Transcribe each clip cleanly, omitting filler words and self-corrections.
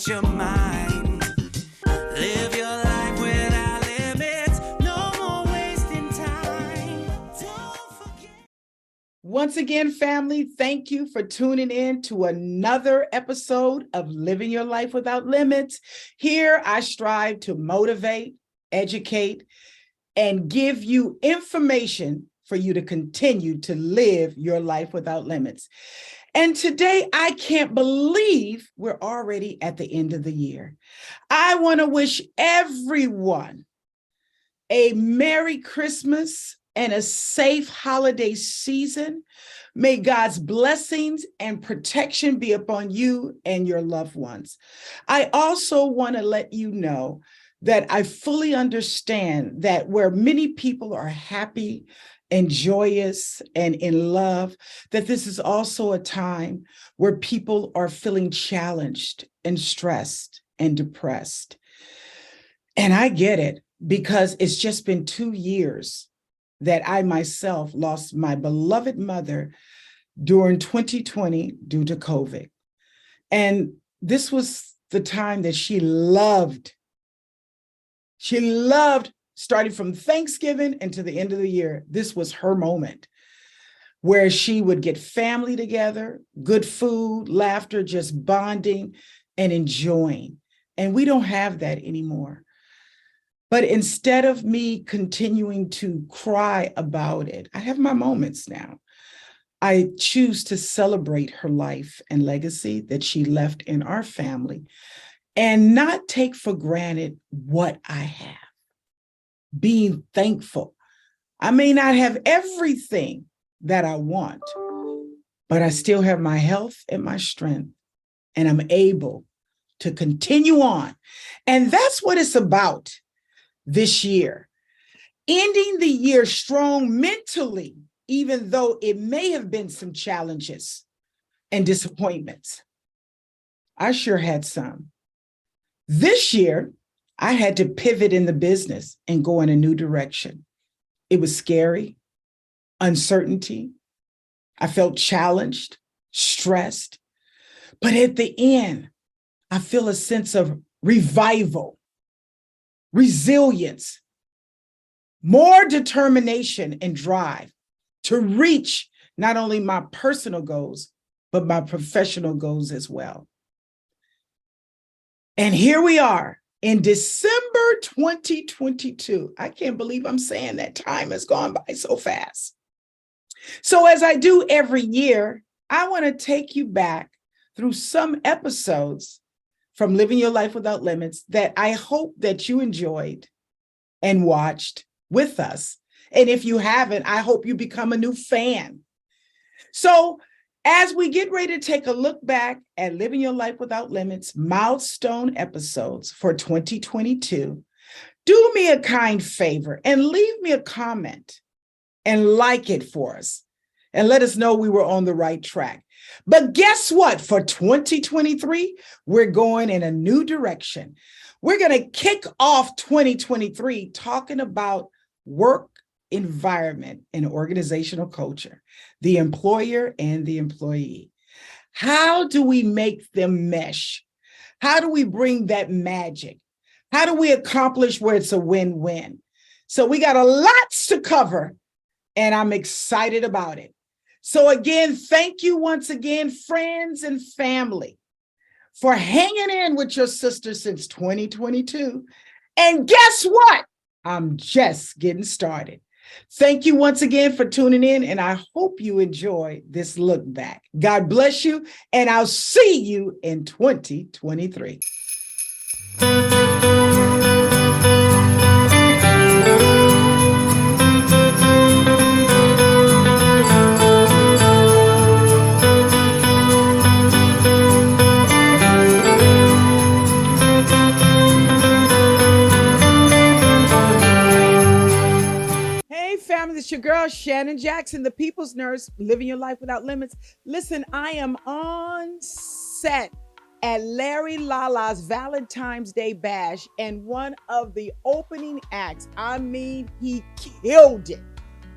set your mind. Live your life without limits. No more wasting time. Don't forget. Once again, family, thank you for tuning in to another episode of Living Your Life Without Limits. Here, I strive to motivate, educate, and give you information for you to continue to live your life without limits. And today, I can't believe we're already at the end of the year. I want to wish everyone a Merry Christmas and a safe holiday season. May God's blessings and protection be upon you and your loved ones. I also want to let you know that I fully understand that where many people are happy and joyous and in love, that this is also a time where people are feeling challenged and stressed and depressed. And I get it, because it's just been 2 years that I myself lost my beloved mother during 2020 due to COVID. And this was the time that she loved. She loved, starting from Thanksgiving and to the end of the year. This was her moment where she would get family together, good food, laughter, just bonding and enjoying. And we don't have that anymore. But instead of me continuing to cry about it, I have my moments now. I choose to celebrate her life and legacy that she left in our family and not take for granted what I have. Being thankful. I may not have everything that I want, but I still have my health and my strength, and I'm able to continue on. And that's what it's about this year. Ending the year strong mentally, even though it may have been some challenges and disappointments. I sure had some. This year, I had to pivot in the business and go in a new direction. It was scary, uncertainty. I felt challenged, stressed. But at the end, I feel a sense of revival, resilience, more determination and drive to reach not only my personal goals, but my professional goals as well. And here we are in December 2022. I can't believe I'm saying that. Time has gone by so fast. So as I do every year, I want to take you back through some episodes from Living Your Life Without Limits that I hope that you enjoyed and watched with us. And if you haven't, I hope you become a new fan. So as we get ready to take a look back at Living Your Life Without Limits milestone episodes for 2022, do me a kind favor and leave me a comment and like it for us and let us know we were on the right track. But guess what? For 2023, we're going in a new direction. We're going to kick off 2023 talking about work environment and organizational culture, the employer and the employee. How do we make them mesh? How do we bring that magic? How do we accomplish where it's a win-win? So we got a lot to cover, and I'm excited about it. So again, thank you once again, friends and family, for hanging in with your sister since 2022. And guess what? I'm just getting started. Thank you once again for tuning in, and I hope you enjoy this look back. God bless you, and I'll see you in 2023. It's your girl, Shannon Jackson, the People's Nurse, Living Your Life Without Limits. Listen, I am on set at LYLWL's Valentine's Day Bash, and one of the opening acts, I mean, he killed it.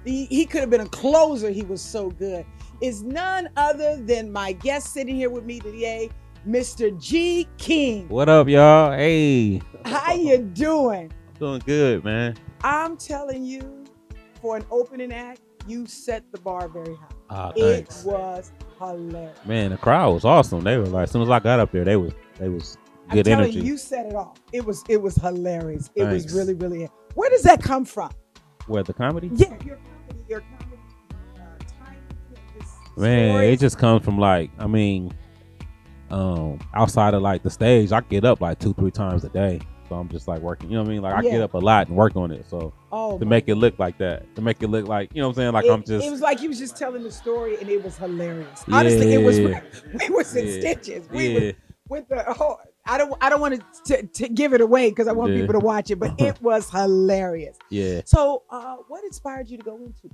He could have been a closer. He was so good. Is none other than my guest sitting here with me today, Mr. G. King. What up, y'all? Hey. How you doing? Doing good, man. I'm telling you, for an opening act, you set the bar very high. Oh, It thanks. was hilarious. Man, the crowd was awesome. They were like, as soon as I got up there, they was I'm good telling energy. you set it off. It was hilarious. It Thanks. was really, really. Where does that come from? Where, the comedy? Yeah, your comedy type, this Man, story. it just comes from like, I mean, outside of like the stage, I get up like 2-3 times a day. So I'm just like working, you know what I mean? Like I get up a lot and work on it. So to make it look like that, to make it look like, you know what I'm saying? Like I'm just. It was like he was just telling the story and it was hilarious. Honestly, it was. We was in stitches. We was with the whole. I don't want to give it away because I want people to watch it, but it was hilarious. Yeah. So, what inspired you to go into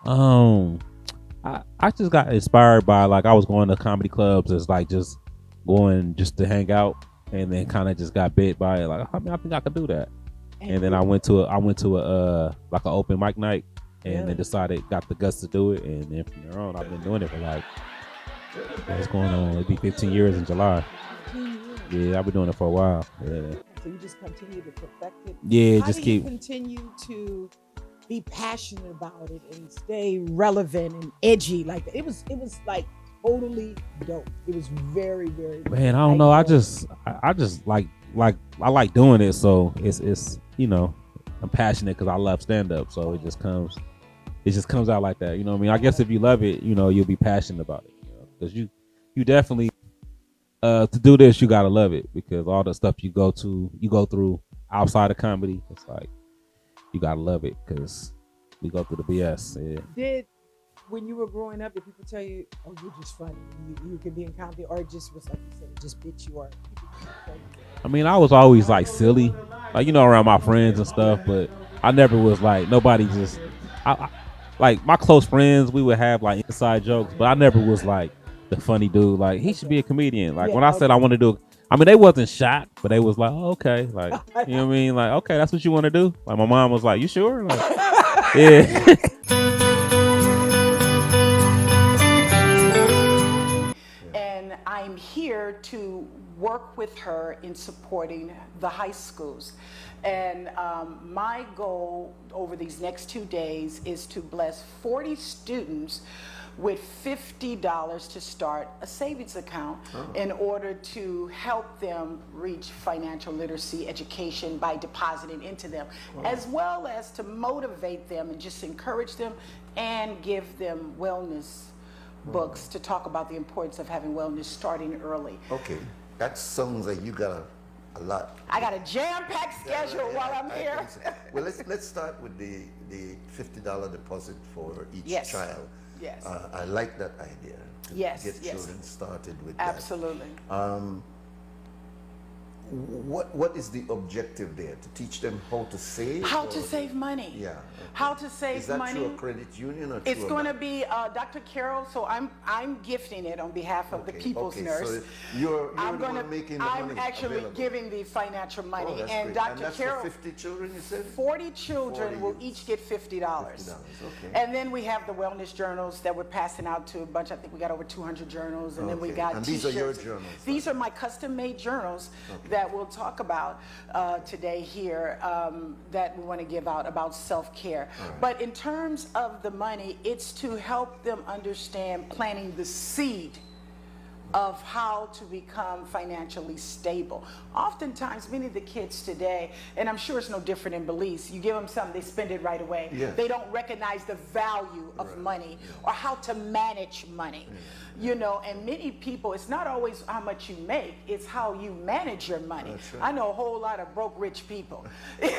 comedy? I just got inspired by like I was going to comedy clubs as like just going just to hang out, and then kind of just got bit by it. Like I mean, I think I could do that. And then I went to a like an open mic night, and then got the guts to do it, and then from there on I've been doing it for like what's going on? It'll be 15 years in July. Yeah, I've been doing it for a while. Yeah. So you just continue to perfect it. Yeah, How just do keep. you continue to be passionate about it and stay relevant and edgy like that? It was like totally dope. It was very, very. Man, I don't know. I just like I like doing it. So it's you know, I'm passionate because I love stand up. So it just comes out like that. You know what I mean? I guess if you love it, you know, you'll be passionate about it. Because you definitely to do this, you gotta love it, because all the stuff you go through outside of comedy, it's like you gotta love it because we go through the BS. Yeah. When you were growing up, did people tell you, "Oh, you're just funny, you could be in comedy," or it just was like you said, it just bit you? Or I mean, I was always like silly, like, you know, around my friends and stuff, but I never was like nobody. Just I like my close friends, we would have like inside jokes, but I never was like the funny dude. Like he should be a comedian. Like when I said I want to do, I mean, they wasn't shocked, but they was like, oh, okay, like, you know what I mean? Like, okay, that's what you want to do. Like my mom was like, you sure? Like, yeah. And I'm here to work with her in supporting the high schools. And my goal over these next 2 days is to bless 40 students with $50 to start a savings account in order to help them reach financial literacy education by depositing into them, as well as to motivate them and just encourage them and give them wellness books to talk about the importance of having wellness starting early. Okay, that sounds like you got a lot. I got a jam-packed schedule while I'm here. So. Well, let's start with the $50 deposit for each child. Yes. I like that idea. To get children started with Absolutely. that. What is the objective there? To teach them how to save? How to save money. Yeah. Okay. How to save money. Is that through a credit union or it's going to be Dr. Carol, so I'm gifting it on behalf of the People's Nurse. So you're the one making the money. I'm actually available. giving the financial money. That's and great. Dr. And that's Carol, for 50 children, you said? 40 children 40 will each get $50. $50, okay. And then we have the wellness journals that we're passing out to a bunch. I think we got over 200 journals. And then we got and t-shirts. these are your journals? These are my custom-made journals that we'll talk about today here that we want to give out about self-care. Right. But in terms of the money, it's to help them understand planting the seed of how to become financially stable. Oftentimes, many of the kids today, and I'm sure it's no different in Belize, you give them something, they spend it right away. Yes. They don't recognize the value of money or how to manage money. You know, and many people, it's not always how much you make, it's how you manage your money. Right. I know a whole lot of broke rich people. Does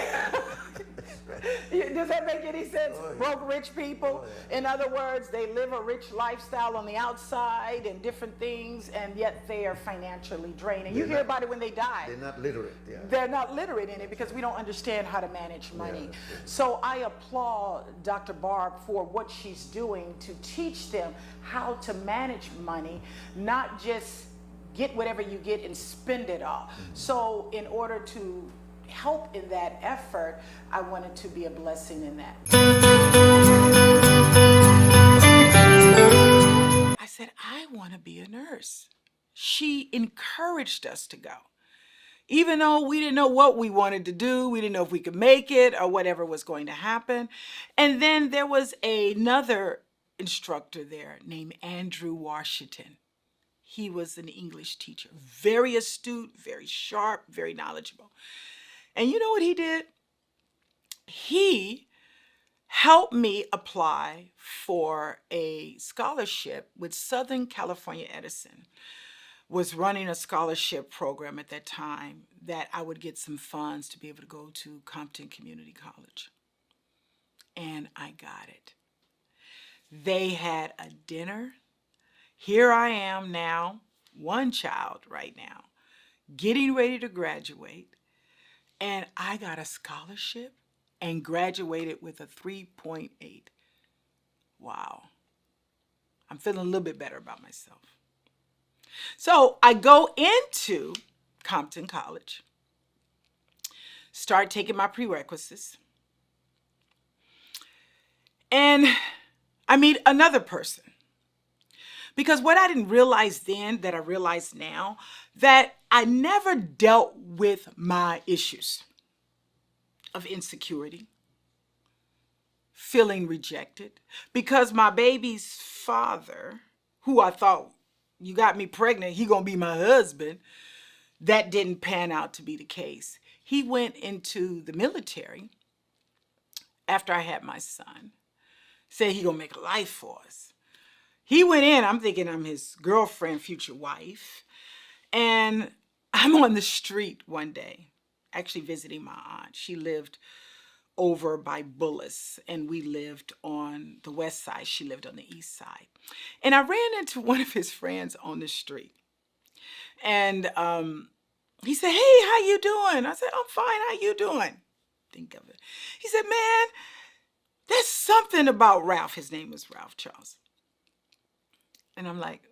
that make any sense? Broke rich people. In other words, they live a rich lifestyle on the outside and different things, and yet they are financially drained. And you hear about it when they die. They're not literate. Yeah. They're not literate in it because we don't understand how to manage money. So I applaud Dr. Barb for what she's doing to teach them how to manage money, not just get whatever you get and spend it all. So in order to help in that effort, I wanted to be a blessing in that. I said, I want to be a nurse. she encouraged us to go. Even though we didn't know what we wanted to do, we didn't know if we could make it or whatever was going to happen. And then there was another instructor there named Andrew Washington. He was an English teacher, very astute, very sharp, very knowledgeable. And you know what he did? He helped me apply for a scholarship with Southern California Edison. Was running a scholarship program at that time that I would get some funds to be able to go to Compton Community College. And I got it. They had a dinner. Here I am now, one child right now, getting ready to graduate. And I got a scholarship and graduated with a 3.8. Wow. I'm feeling a little bit better about myself. So I go into Compton College, start taking my prerequisites, and I meet another person. Because what I didn't realize then that I realize now, that I never dealt with my issues of insecurity, feeling rejected, because my baby's father, who I thought, you got me pregnant, he gonna be my husband, that didn't pan out to be the case. He went into the military after I had my son, said he gonna make a life for us. He went in, I'm thinking I'm his girlfriend, future wife, and I'm on the street one day, actually visiting my aunt. She lived over by Bullis, and we lived on the west side. She lived on the east side. And I ran into one of his friends on the street. And he said, hey, how you doing? I said, I'm fine, how you doing? Think of it. He said, man, there's something about Ralph. His name was Ralph Charles. And I'm like,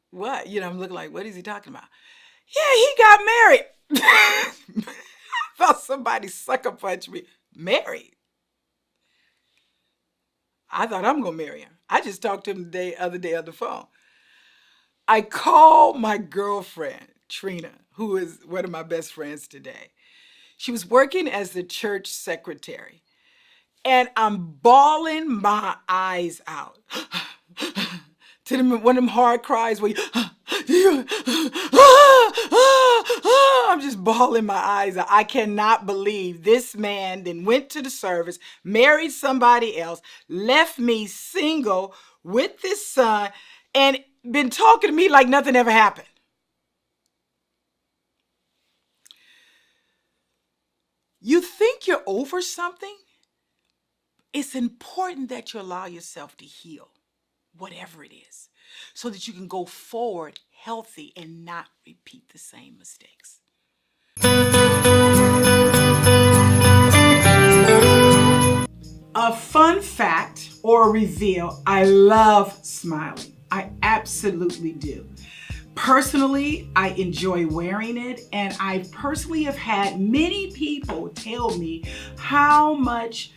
what? You know, I'm looking like, what is he talking about? Yeah, he got married. Thought somebody sucker punched me. Married? I thought I'm gonna marry him. I just talked to him the other day on the phone. I called my girlfriend, Trina, who is one of my best friends today. She was working as the church secretary. And I'm bawling my eyes out. To them, one of them hard cries where I'm just bawling my eyes out. I cannot believe this man then went to the service, married somebody else, left me single with this son, and been talking to me like nothing ever happened. You think you're over something? It's important that you allow yourself to heal, whatever it is, so that you can go forward healthy and not repeat the same mistakes. A fun fact or a reveal, I love smiling. I absolutely do. Personally, I enjoy wearing it, and I personally have had many people tell me how much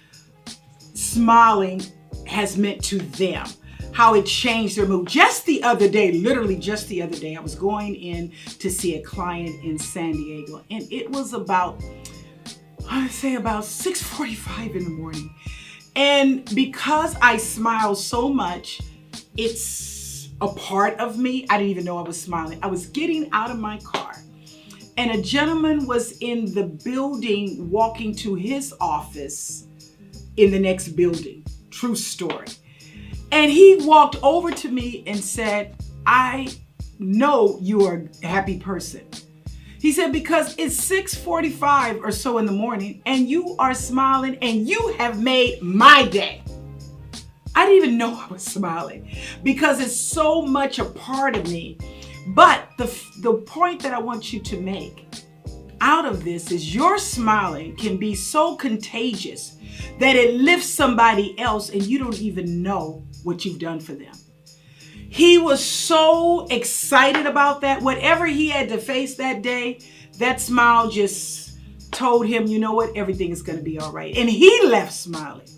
smiling has meant to them, how it changed their mood. Just the other day, literally just the other day, I was going in to see a client in San Diego, and it was about, I'd say about 6:45 in the morning. And because I smile so much, it's a part of me. I didn't even know I was smiling. I was getting out of my car, and a gentleman was in the building walking to his office in the next building. True story. And he walked over to me and said, I know you are a happy person. He said, because it's 6:45 or so in the morning and you are smiling and you have made my day. I didn't even know I was smiling because it's so much a part of me. But the point that I want you to make out of this is your smiling can be so contagious that it lifts somebody else and you don't even know what you've done for them. He was so excited about that. Whatever he had to face that day, that smile just told him, you know what, everything is going to be all right. And he left smiling.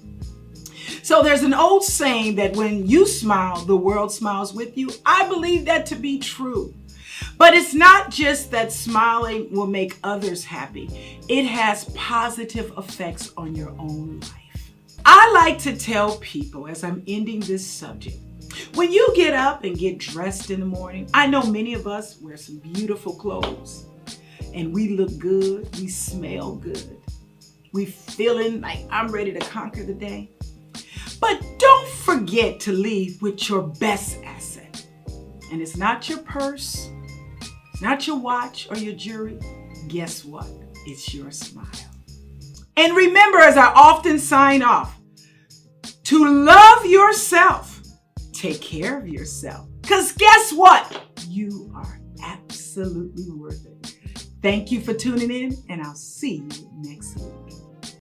So there's an old saying that when you smile, the world smiles with you. I believe that to be true. But it's not just that smiling will make others happy. It has positive effects on your own life. I like to tell people as I'm ending this subject, when you get up and get dressed in the morning, I know many of us wear some beautiful clothes and we look good, we smell good. We feeling like I'm ready to conquer the day. But don't forget to leave with your best asset. And it's not your purse, it's not your watch or your jewelry. Guess what? It's your smile. And remember, as I often sign off, to love yourself. Take care of yourself. Because guess what? You are absolutely worth it. Thank you for tuning in, and I'll see you next week.